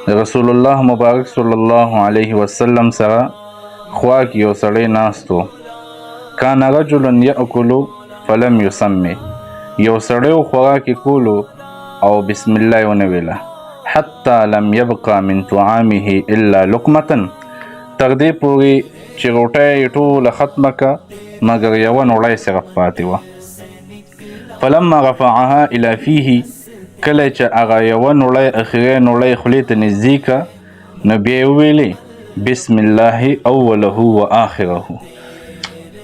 د رسول الله مبارک صلی الله علیه وسلم سره خوا کې یو سړی ناست و. کان رجل یأکل فلم یسمي، یو سړی و خوراک یې کولو او بسم الله یې ونه ویله. حتی لم یبقى من طعامه الا لقمة، تر دې پورې چې روټۍ یې ټوله ختمه که مګر یوه نوړی صرف پاتې وه. فلما رفعها الى فیه، کله چې هغه یوه نوړی اخري نوړی خولې ته نږدې که نو بیا یې وویلې بسم الله اوله و آخره،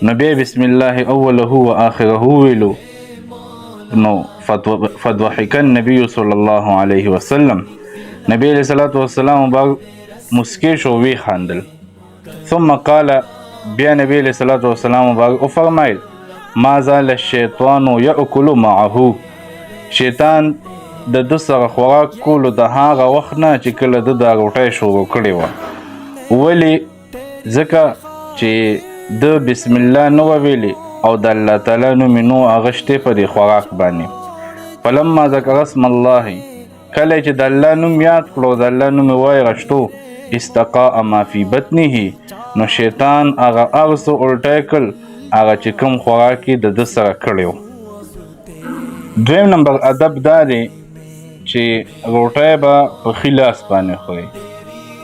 نو بیا بسم الله اوله و آخره وویلو. نو فضحک النبی صلی الله علیه وسلم، نبی علیه الصلاة والسلام مسکی شو وی خاندل. ثم قال، بیا نبی علیه الصلاة والسلام فرمایل ما زال الشیطان یأکل معه، شیطان د ده سره خوراک کولو د هغه وخت نه چې کله ده دا روټۍ شروع کړې وه. ولې؟ ځکه چې ده بسم الله نه وه ویلې او د الله تعالی نوم یې نو اغشتی په دې خوراک باندې. فلما ذکر اسم الله، کله چې د الله نوم یاد کړو د الله نوم یې وایغشتو، استقاء ما فی بطنه، نو شیطان هغه هر څه الټی کړل هغه چې کوم خوراک یې د ده سره کړی و. دویم نمبر ادب دا دی چې روټۍ به په ښي لاس باندې خورئ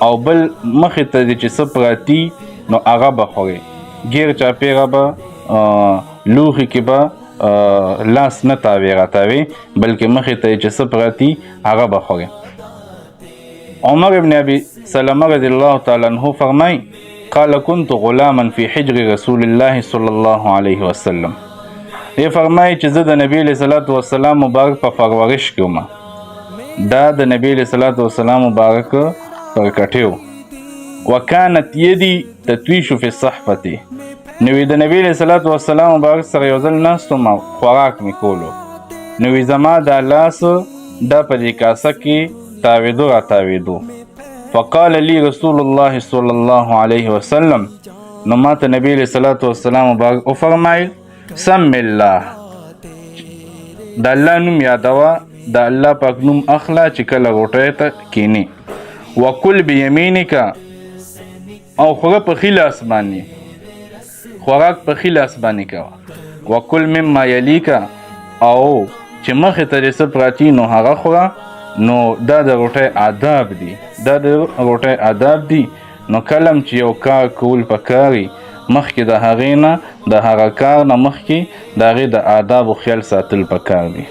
او بل مخې ته دی چې څه پراتي نو هغه به خورئ. ګیر چاپیره به لوښي کې به لاس نه تاوې راتاوې بلکې مخې ته چې څه پراتي هغه به خورئ. عمر ابن ابي سلمه رضی الله تعالی عنه فرمای قال كنت غلاما في حجر رسول الله صلی الله علیه وسلم، یې فرمایي چې زه د نبی علیه صلات وسلام مبارک په پرورش کې وم. دا د نبی علیه صلات وسلام مبارک پرکټی و. وکانت یدي تتویش فی الصحفة، نوی د نبی علیه صلات وسلام مبارک سره یو ځل ناست وم خوراک مې کولو، نوی زما دا لاس دا په دې کاسه کې تاویدو را تاویدو. فقال لی رسول الله صلی الله علیه وسلم، نو ما ته نبی علیه صلات وسلام مبارک وفرمایل سم الله، د الله نوم یادوه، د الله پاک نوم اخله چې کله روټۍ ته کینې. وکل بیمینک، او خوره په ښي لاس باندې، خوراک په ښي لاس باندې کوه. وکل مما یلیک، او چې مخې ته دې څه پراتي نو هغه خوره. نو دا د روټۍ آداب دي، دا د روټۍ آداب دي. نو کلم چې یو کار کول پکاري مخکې د هغې نه د هغه کار نه مخکې د هغې د آدابو خیال ساتل پکار دي.